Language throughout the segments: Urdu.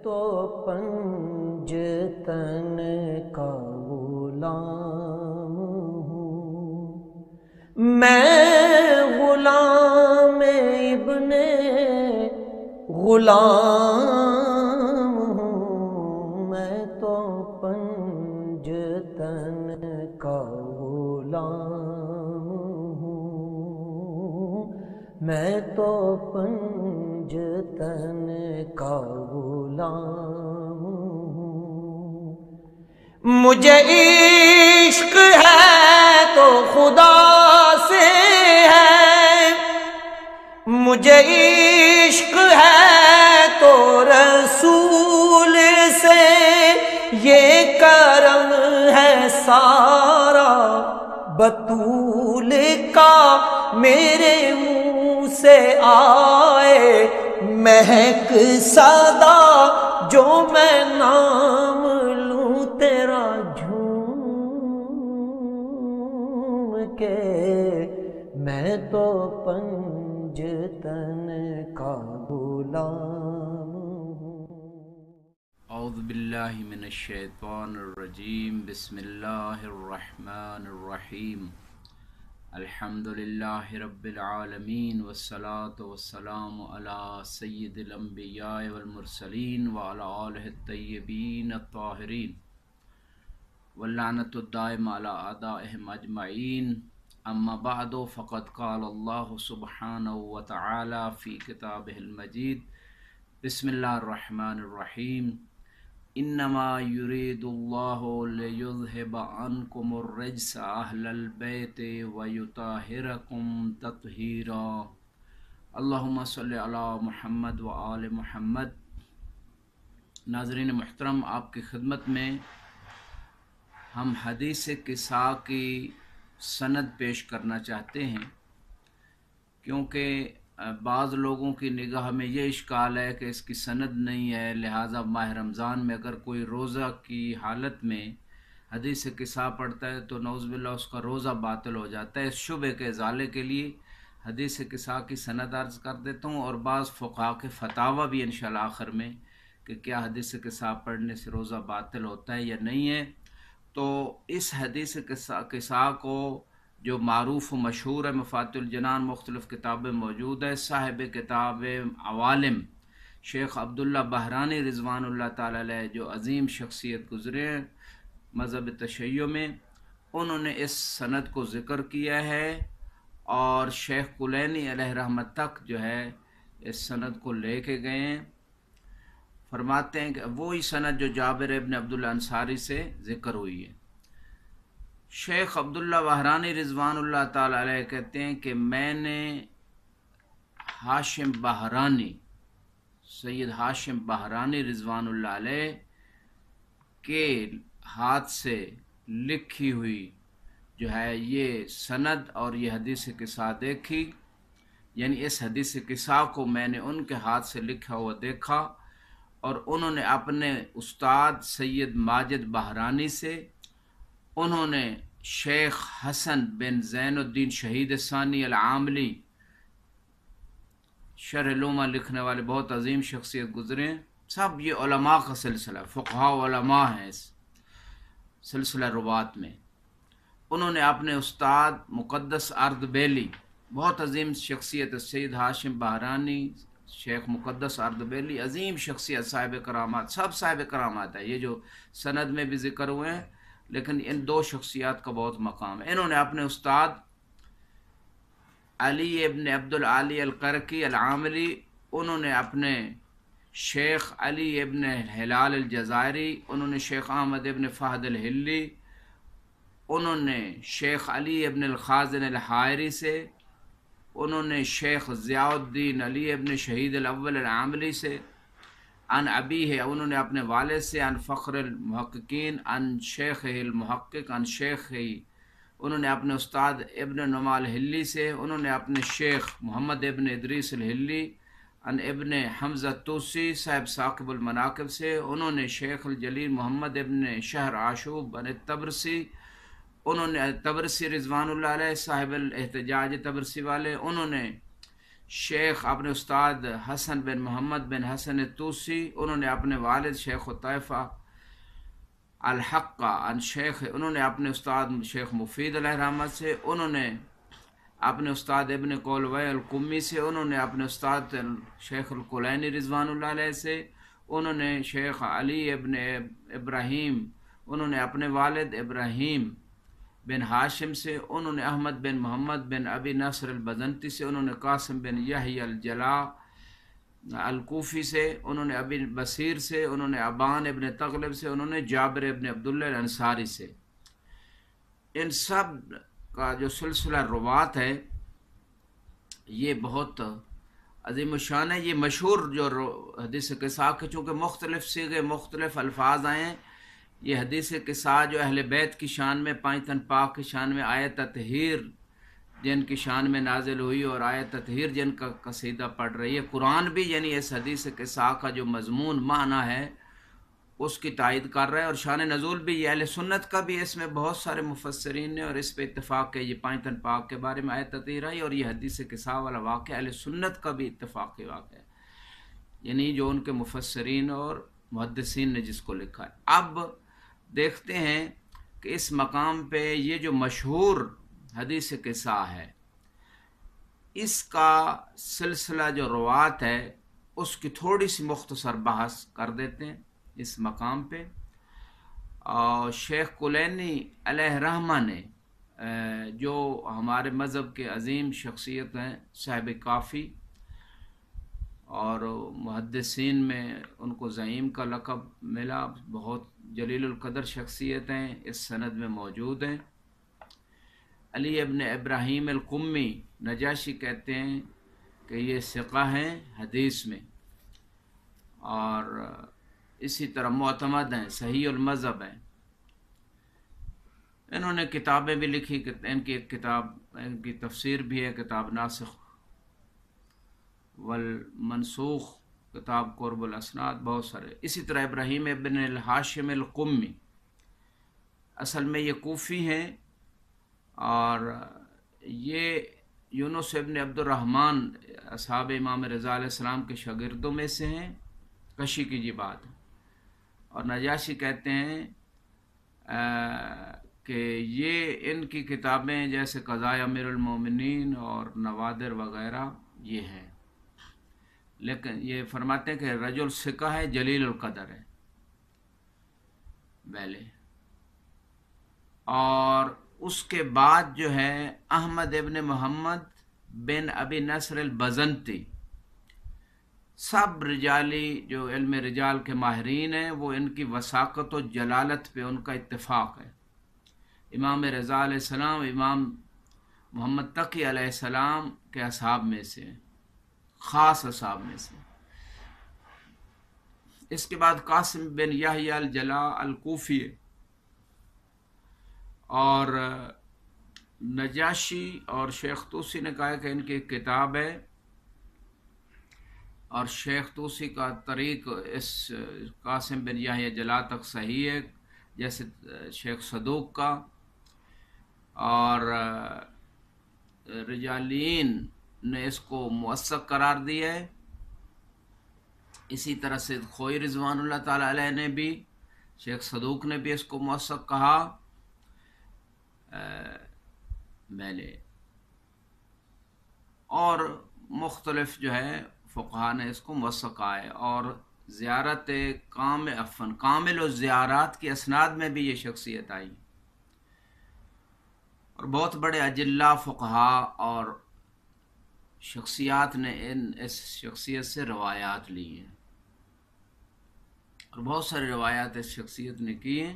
تو پنجتن کا غلام ہوں، میں غلام ابن غلام ہوں، میں تو پنجتن کا غلام ہوں، میں تو پنجتن کا غلام ہوں۔ مجھے عشق ہے تو خدا سے ہے، مجھے عشق ہے تو رسول سے، یہ کرم ہے سارا بطول کا، میرے منہ سے آئے مہک صدا، جو میں نام لوں تیرا جھوم کے، میں تو پنجتن کا غلام ہوں۔ اعوذ باللہ من الشیطان الرجیم، بسم اللہ الرحمن الرحیم، الحمد للہ رب العالمین، والصلاة والسلام علی سید الانبیاء والمرسلین وعلی آلہ الطیبین الطاہرین، واللعنۃ الدائمہ علی اعدائہم اجمعین، اما بعد فقد قال اللہ سبحانہ وتعالی فی کتابہ المجید، بسم اللہ الرحمن الرحیم، انما یرید اللہ لیذہب عنکم الرجس اہل البیت ویطہرکم تطہیرا۔ اللہم صلی علی محمد وآل محمد۔ ناظرین محترم، آپ کی خدمت میں ہم حدیث قصا کی سند پیش کرنا چاہتے ہیں، کیونکہ بعض لوگوں کی نگاہ میں یہ اشکال ہے کہ اس کی سند نہیں ہے، لہٰذا ماہ رمضان میں اگر کوئی روزہ کی حالت میں حدیث قصا پڑھتا ہے تو نعوذ باللہ اس کا روزہ باطل ہو جاتا ہے۔ اس شبہ کے ازالے کے لیے حدیث قصا کی سند عرض کر دیتا ہوں، اور بعض فقہا کے فتاوی بھی انشاءاللہ آخر میں کہ کیا حدیث قصا پڑھنے سے روزہ باطل ہوتا ہے یا نہیں ہے۔ تو اس حدیث قصا کو جو معروف و مشہور ہے، مفاتح الجنان مختلف کتابیں موجود ہے، صاحب کتاب عوالم شیخ عبداللہ بہرانی رضوان اللہ تعالی علیہ، جو عظیم شخصیت گزرے ہیں مذہب تشیع میں، انہوں نے اس سند کو ذکر کیا ہے، اور شیخ کلینی علیہ رحمت تک جو ہے اس سند کو لے کے گئے ہیں۔ فرماتے ہیں کہ وہی سند جو جابر ابن عبداللہ انصاری سے ذکر ہوئی ہے۔ شیخ عبداللہ بہرانی رضوان اللہ تعالی علیہ کہتے ہیں کہ میں نے ہاشم بہرانی، سید ہاشم بہرانی رضوان اللہ علیہ کے ہاتھ سے لکھی ہوئی جو ہے یہ سند اور یہ حدیث قصا دیکھی، یعنی اس حدیث قصا کو میں نے ان کے ہاتھ سے لکھا ہوا دیکھا، اور انہوں نے اپنے استاد سید ماجد بہرانی سے، انہوں نے شیخ حسن بن زین الدین شہید ثانی العاملی، شرح لومہ لکھنے والے بہت عظیم شخصیت گزرے ہیں، سب یہ علماء کا سلسلہ، فقہاء علماء ہیں اس سلسلہ روات میں۔ انہوں نے اپنے استاد مقدس اردبیلی، بہت عظیم شخصیت سید ہاشم بہرانی، شیخ مقدس اردبیلی، عظیم شخصیت، صاحب کرامات، سب صاحب کرامات ہے، یہ جو سند میں بھی ذکر ہوئے ہیں، لیکن ان دو شخصیات کا بہت مقام ہے۔ انہوں نے اپنے استاد علی ابن عبد العالی القرقی العاملی، انہوں نے اپنے شیخ علی ابن ہلال الجزائری، انہوں نے شیخ احمد ابن فہد الہلی، انہوں نے شیخ علی ابن الخازن الحائری سے، انہوں نے شیخ ضیاء الدین علی ابن شہید الاول العاملی سے، عن ابی ہے، انہوں نے اپنے والد سے، عن فخر المحققین، عن شیخ المحقق، عن شیخ، انہوں نے اپنے استاد ابن نما الہلی سے، انہوں نے اپنے شیخ محمد ابن ادریس الہلی، عن ابن حمزہ توسی صاحب ثاقب المناقب سے، انہوں نے شیخ الجلیل محمد ابن شہر عاشوب عن الطبرسی، انہوں نے طبرسی رضوان اللہ علیہ صاحب الاحتجاج طبرسی والے، انہوں نے شیخ اپنے استاد حسن بن محمد بن حسن توسی، انہوں نے اپنے والد شیخ الطائفہ الحقہ ان شیخ، انہوں نے اپنے استاد شیخ مفید علیہ رحمت سے، انہوں نے اپنے استاد ابن قولوی القمی سے، انہوں نے اپنے استاد شیخ الکلینی رضوان اللہ علیہ سے، انہوں نے شیخ علی ابن ابراہیم، انہوں نے اپنے والد ابراہیم بن ہاشم سے، انہوں نے احمد بن محمد بن ابی نصر البزنتی سے، انہوں نے قاسم بن یحیی الجلا الکوفی سے، انہوں نے ابی بصیر سے، انہوں نے ابان ابن تغلب سے، انہوں نے جابر ابن عبداللہ الانصاری سے۔ ان سب کا جو سلسلہ روات ہے یہ بہت عظیم الشان ہے۔ یہ مشہور جو حدیث قصہ کے چونکہ مختلف صیغے مختلف الفاظ آئے ہیں، یہ حدیث قصہ جو اہل بیت کی شان میں، پانچ تن پاک کی شان میں، آیت تطہیر جن کی شان میں نازل ہوئی اور آیت تطہیر جن کا قصیدہ پڑھ رہی ہے، قرآن بھی یعنی اس حدیث قصہ کا جو مضمون معنی ہے اس کی تائید کر رہا ہے، اور شان نزول بھی یہ اہل سنت کا بھی، اس میں بہت سارے مفسرین نے اور اس پہ اتفاق ہے، یہ پانچ تن پاک کے بارے میں آیت تطہیر آئی اور یہ حدیث قصہ والا واقعہ اہل سنت کا بھی اتفاقی واقعہ ہے، یعنی جو ان کے مفسرین اور محدثین نے جس کو لکھا ہے۔ اب دیکھتے ہیں کہ اس مقام پہ یہ جو مشہور حدیث قصہ ہے اس کا سلسلہ جو روات ہے اس کی تھوڑی سی مختصر بحث کر دیتے ہیں اس مقام پہ۔ اور شیخ کلینی علیہ رحمہ نے جو ہمارے مذہب کے عظیم شخصیت ہیں، صاحب کافی، اور محدثین میں ان کو زعیم کا لقب ملا، بہت جلیل القدر شخصیت ہیں، اس سند میں موجود ہیں۔ علی ابن ابراہیم القمی نجاشی کہتے ہیں کہ یہ ثقہ ہیں حدیث میں، اور اسی طرح معتمد ہیں، صحیح المذہب ہیں۔ انہوں نے کتابیں بھی لکھی، ان کی ایک کتاب، ان کی تفسیر بھی ہے، کتاب ناسخ والمنسوخ، کتاب قرب الاسناد، بہت سارے۔ اسی طرح ابراہیم ابن الحاشم القمی، اصل میں یہ کوفی ہیں، اور یہ یونس ابن عبد الرحمن اصحاب امام رضا علیہ السلام کے شاگردوں میں سے ہیں، کشی کی بات ہے۔ اور نجاشی کہتے ہیں کہ یہ ان کی کتابیں جیسے قضائے امیر المومنین اور نوادر وغیرہ یہ ہیں، لیکن یہ فرماتے ہیں کہ رجل ثقہ ہے، جلیل القدر ہے پہلے۔ اور اس کے بعد جو ہے احمد ابن محمد بن ابی نصر البزنتی، سب رجالی جو علم رجال کے ماہرین ہیں وہ ان کی وثاقت و جلالت پہ ان کا اتفاق ہے۔ امام رضا علیہ السلام، امام محمد تقی علیہ السلام کے اصحاب میں سے، خاص اصحاب میں سے۔ اس کے بعد قاسم بن یحیی الجلا الکوفی، اور نجاشی اور شیخ توسی نے کہا کہ ان کی ایک کتاب ہے، اور شیخ توسی کا طریق اس قاسم بن یحیی جلا تک صحیح ہے جیسے شیخ صدوق کا، اور رجالین نے اس کو موثق قرار دیا ہے۔ اسی طرح سے خوئی رضوان اللہ تعالیٰ علیہ نے بھی، شیخ صدوق نے بھی اس کو موثق کہا۔ میں نے اور مختلف جو ہے فقہا نے اس کو موثق کہا ہے، اور زیارت کامل الزیارات کی اسناد میں بھی یہ شخصیت آئی، اور بہت بڑے اجلا فقہا اور شخصیات نے اس شخصیت سے روایات لی ہیں، اور بہت ساری روایات اس شخصیت نے کی ہیں،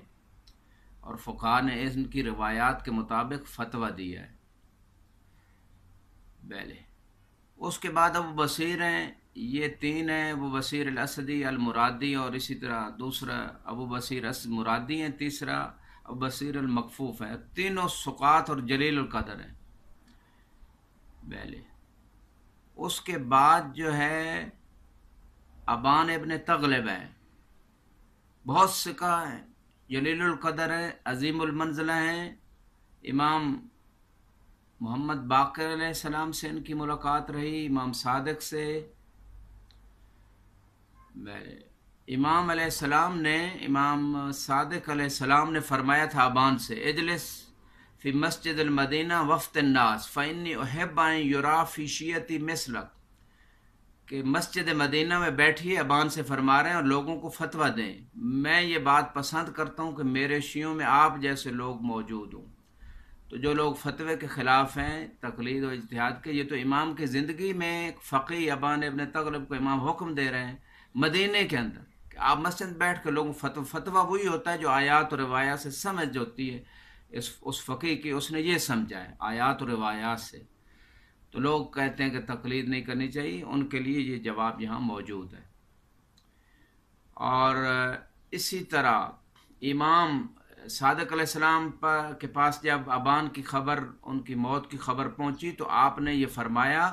اور فقہا نے ان کی روایات کے مطابق فتویٰ دیا ہے پہلے۔ اس کے بعد ابو بصیر ہیں، یہ تین ہیں، ابو بصیر الاسدی المرادی، اور اسی طرح دوسرا ابو بصیر مرادی ہیں، تیسرا ابو بصیر المکفوف ہیں، تینوں ثقات اور جلیل القدر ہیں پہلے۔ اس کے بعد جو ہے ابان ابن تغلب ہیں، بہت ثقہ ہیں، جلیل القدر ہیں، عظیم المنزلہ ہیں، امام محمد باقر علیہ السلام سے ان کی ملاقات رہی، امام صادق سے۔ امام علیہ السلام نے، امام صادق علیہ السلام نے فرمایا تھا ابان سے، اجلس فی مسجد المدینہ وفد الناس فانی احب ان یرا فی شیعتی مثلک، کہ مسجد مدینہ میں بیٹھیے، ابان سے فرما رہے ہیں، اور لوگوں کو فتویٰ دیں، میں یہ بات پسند کرتا ہوں کہ میرے شیعوں میں آپ جیسے لوگ موجود ہوں۔ تو جو لوگ فتوے کے خلاف ہیں، تقلید و اجتہاد کے، یہ تو امام کی زندگی میں فقی ابان ابن تغلب کو امام حکم دے رہے ہیں مدینے کے اندر کہ آپ مسجد بیٹھ کے لوگوں فتویٰ وہی ہوتا ہے جو آیات و روایات سے سمجھ ہوتی ہے، اس فقی کی اس نے یہ سمجھا ہے آیات و روایات سے۔ تو لوگ کہتے ہیں کہ تقلید نہیں کرنی چاہیے، ان کے لیے یہ جواب یہاں موجود ہے۔ اور اسی طرح امام صادق علیہ السلام کے پاس جب ابان کی خبر، ان کی موت کی خبر پہنچی، تو آپ نے یہ فرمایا،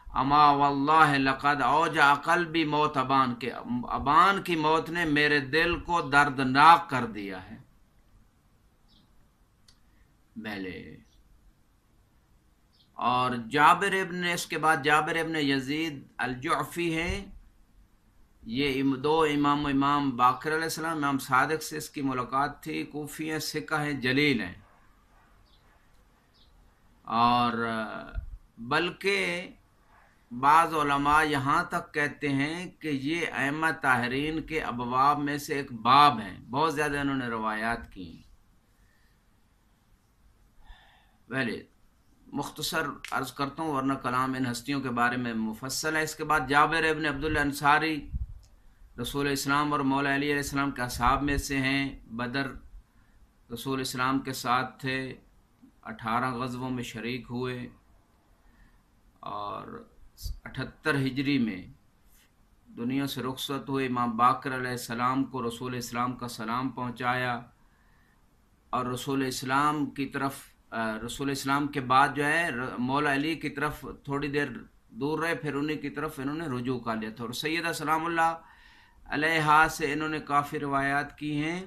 اما واللہ لقد اوجع قلبی موت ابان، کے ابان کی موت نے میرے دل کو دردناک کر دیا ہے۔ بہلے اور جابر ابن، اس کے بعد جابر ابن یزید الجعفی ہیں، یہ دو امام باقر علیہ السلام، امام صادق سے اس کی ملاقات تھی، کوفی ہیں، ثقہ ہیں، جلیل ہیں، اور بلکہ بعض علماء یہاں تک کہتے ہیں کہ یہ ائمہ طاہرین کے ابواب میں سے ایک باب ہیں، بہت زیادہ انہوں نے روایات کی۔ پہلے مختصر عرض کرتا ہوں ورنہ کلام ان ہستیوں کے بارے میں مفصل ہے۔ اس کے بعد جابر ابن عبداللہ انصاری رسول اسلام اور مولا علی علیہ السلام کے اصحاب میں سے ہیں، بدر رسول اسلام کے ساتھ تھے، 18 غزووں میں شریک ہوئے، اور 78 ہجری میں دنیا سے رخصت ہوئے۔ امام باقر علیہ السلام کو رسول اسلام کا سلام پہنچایا، اور رسول اسلام کی طرف، رسول اسلام کے بعد جو ہے مولا علی کی طرف تھوڑی دیر دور رہے، پھر انہیں کی طرف انہوں نے رجوع کر لیا تھا۔ اور سیدہ سلام اللہ علیہا سے انہوں نے کافی روایات کی ہیں۔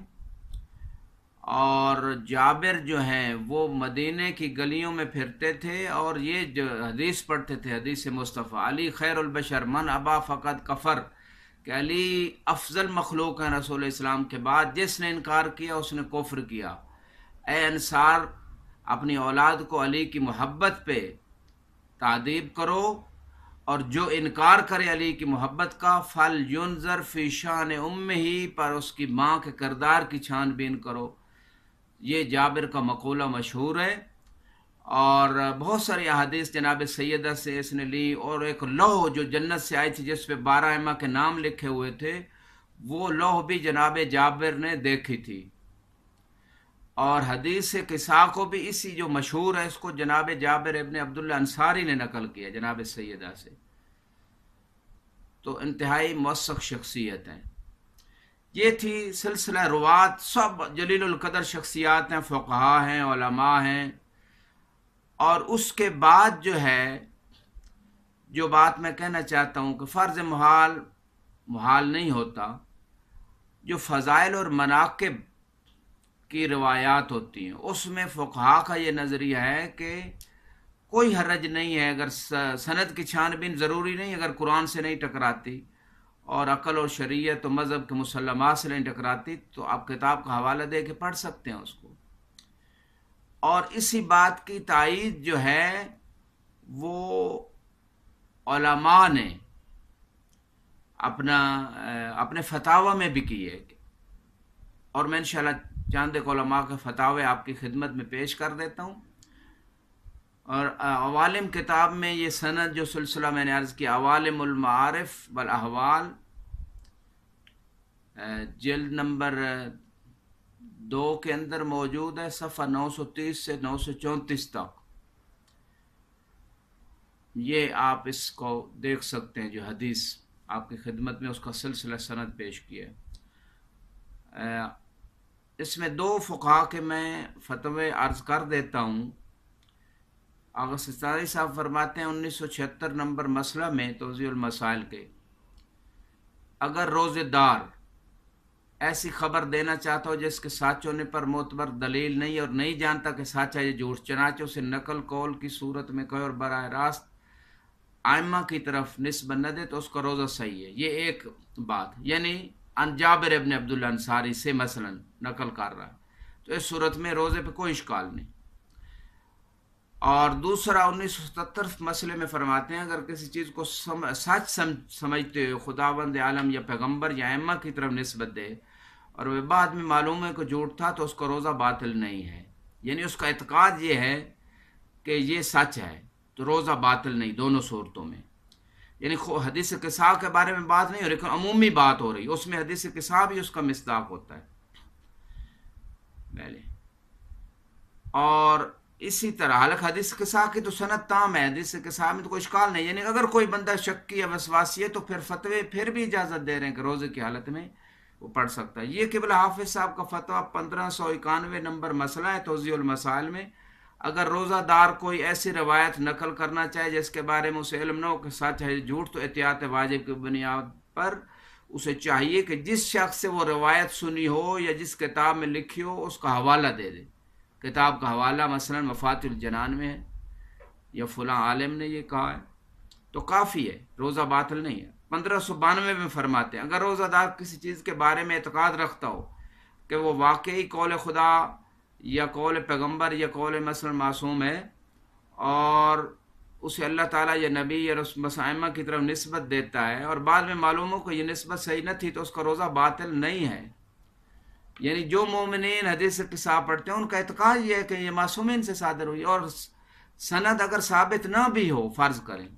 اور جابر جو ہیں وہ مدینے کی گلیوں میں پھرتے تھے اور یہ جو حدیث پڑھتے تھے، حدیث مصطفیٰ، علی خیر البشر من ابا فقد کفر، کہ علی افضل مخلوق ہیں رسول اسلام کے بعد، جس نے انکار کیا اس نے کفر کیا۔ اے انصار، اپنی اولاد کو علی کی محبت پہ تعدیب کرو، اور جو انکار کرے علی کی محبت کا، فل ینظر فی شان امہ، پر اس کی ماں کے کردار کی چھان بین کرو۔ یہ جابر کا مقولہ مشہور ہے، اور بہت ساری احادیث جناب سیدہ سے اس نے لی، اور ایک لوح جو جنت سے آئی تھی جس پہ 12 ائمہ کے نام لکھے ہوئے تھے، وہ لوح بھی جناب جابر نے دیکھی تھی۔ اور حدیث قصہ کو بھی اسی جو مشہور ہے، اس کو جناب جابر ابن عبداللہ انصاری نے نقل کیا جناب سیدہ سے۔ تو انتہائی موثق شخصیت ہیں۔ یہ تھی سلسلہ روات، سب جلیل القدر شخصیات ہیں، فقہا ہیں، علماء ہیں۔ اور اس کے بعد جو ہے، جو بات میں کہنا چاہتا ہوں کہ فرض محال نہیں ہوتا، جو فضائل اور مناقب کی روایات ہوتی ہیں، اس میں فقہا کا یہ نظریہ ہے کہ کوئی حرج نہیں ہے، اگر سند کی چھان بین ضروری نہیں، اگر قرآن سے نہیں ٹکراتی اور عقل اور شریعت و مذہب کے مسلمات سے نہیں ٹکراتی، تو آپ کتاب کا حوالہ دے کے پڑھ سکتے ہیں اس کو۔ اور اسی بات کی تائید جو ہے وہ علماء نے اپنے فتاوی میں بھی کی ہے، اور میں انشاءاللہ چند ایک علماء کے فتاوے آپ کی خدمت میں پیش کر دیتا ہوں۔ اور عوالم کتاب میں یہ سند جو سلسلہ میں نے عرض کیا، عوالم المعارف والاحوال، جلد نمبر 2 کے اندر موجود ہے، صفحہ 930 سے 934 تک۔ یہ آپ اس کو دیکھ سکتے ہیں، جو حدیث آپ کی خدمت میں اس کا سلسلہ سند پیش کیا ہے۔ اس میں 2 فقہا کے میں فتوے عرض کر دیتا ہوں۔ آغا سستانی صاحب فرماتے ہیں 1976 نمبر مسئلہ میں توضیح المسائل کے، اگر روزے دار ایسی خبر دینا چاہتا ہو جس کے سچ ہونے پر معتبر دلیل نہیں اور نہیں جانتا کہ سچ ہے یا جھوٹ، چنانچہ اسے نقل قول کی صورت میں کہے اور براہ راست ائمہ کی طرف نسبت نہ دے تو اس کا روزہ صحیح ہے۔ یہ ایک بات، یعنی ان جابر ابن عبداللہ انصاری سے مثلا نقل کر رہا ہے، تو اس صورت میں روزے پہ کوئی اشکال نہیں۔ اور دوسرا 1977 مسئلے میں فرماتے ہیں اگر کسی چیز کو سچ سمجھتے ہوئے خداوند عالم یا پیغمبر یا ائمہ کی طرف نسبت دے اور وہ بعد میں معلوم ہے کہ جھوٹ تھا تو اس کا روزہ باطل نہیں ہے، یعنی اس کا اعتقاد یہ ہے کہ یہ سچ ہے تو روزہ باطل نہیں دونوں صورتوں میں۔ یعنی حدیث قصاء کے بارے میں بات نہیں ہو رہی، لیکن عمومی بات ہو رہی، اس میں حدیث قصاء بھی اس کا مصداق ہوتا ہے پہلے۔ اور اسی طرح حالانکہ حدیث قصاء کی تو سند تام ہے، حدیث قصاء میں تو کوئی اشکال نہیں، یعنی اگر کوئی بندہ شکی یا وسواسی ہے تو پھر فتوے پھر بھی اجازت دے رہے ہیں کہ روزے کی حالت میں وہ پڑھ سکتا ہے۔ یہ قبلہ حافظ صاحب کا فتویٰ 1591 نمبر مسئلہ ہے توضیح المسائل میں۔ اگر روزہ دار کوئی ایسی روایت نقل کرنا چاہے جس کے بارے میں اسے علم نہ ہو کہ سچ ہے جھوٹ، تو احتیاط واجب کی بنیاد پر اسے چاہیے کہ جس شخص سے وہ روایت سنی ہو یا جس کتاب میں لکھی ہو اس کا حوالہ دے دے۔ کتاب کا حوالہ مثلا مفاتح الجنان میں ہے یا فلاں عالم نے یہ کہا ہے تو کافی ہے، روزہ باطل نہیں ہے۔ 1592 میں فرماتے ہیں اگر روزہ دار کسی چیز کے بارے میں اعتقاد رکھتا ہو کہ وہ واقعی قول خدا یا قول پیغمبر یا قول مثلا معصوم ہے اور اسے اللہ تعالیٰ یا نبی یا ائمہ کی طرف نسبت دیتا ہے اور بعد میں معلوم ہو کہ یہ نسبت صحیح نہ تھی تو اس کا روزہ باطل نہیں ہے۔ یعنی جو مومنین حدیث قصاء پڑھتے ہیں ان کا اعتقاد یہ ہے کہ یہ معصومین سے صادر ہوئی، اور سند اگر ثابت نہ بھی ہو فرض کریں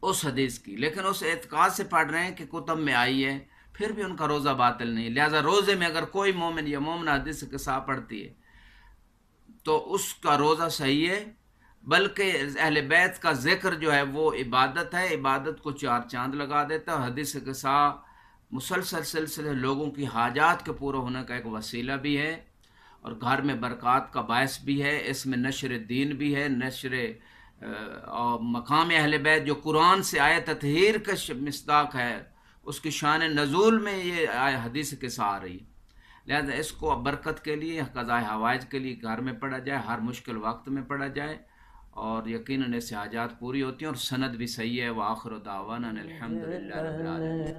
اس حدیث کی، لیکن اس اعتقاد سے پڑھ رہے ہیں کہ کتب میں آئی ہے، پھر بھی ان کا روزہ باطل نہیں۔ لہذا روزے میں اگر کوئی مومن یا مومنہ حدیث قصاء پڑھتی ہے تو اس کا روزہ صحیح ہے، بلکہ اہل بیت کا ذکر جو ہے وہ عبادت ہے، عبادت کو چار چاند لگا دیتا ہے۔ حدیث قصاء مسلسل سلسلے لوگوں کی حاجات کے پورا ہونے کا ایک وسیلہ بھی ہے اور گھر میں برکات کا باعث بھی ہے، اس میں نشر دین بھی ہے، نشر مقام اہل بیت جو قرآن سے آئے تطہیر کا مصداق ہے، اس کی شان نزول میں یہ حدیث قصاء آ رہی ہے۔ لہذا اس کو برکت کے لیے، قضاء حوائج کے لیے گھر میں پڑھا جائے، ہر مشکل وقت میں پڑھا جائے، اور یقیناً اس سے حاجات پوری ہوتی ہیں اور سند بھی صحیح ہے۔ وآخر دعوانا الحمدللہ رب العالمین۔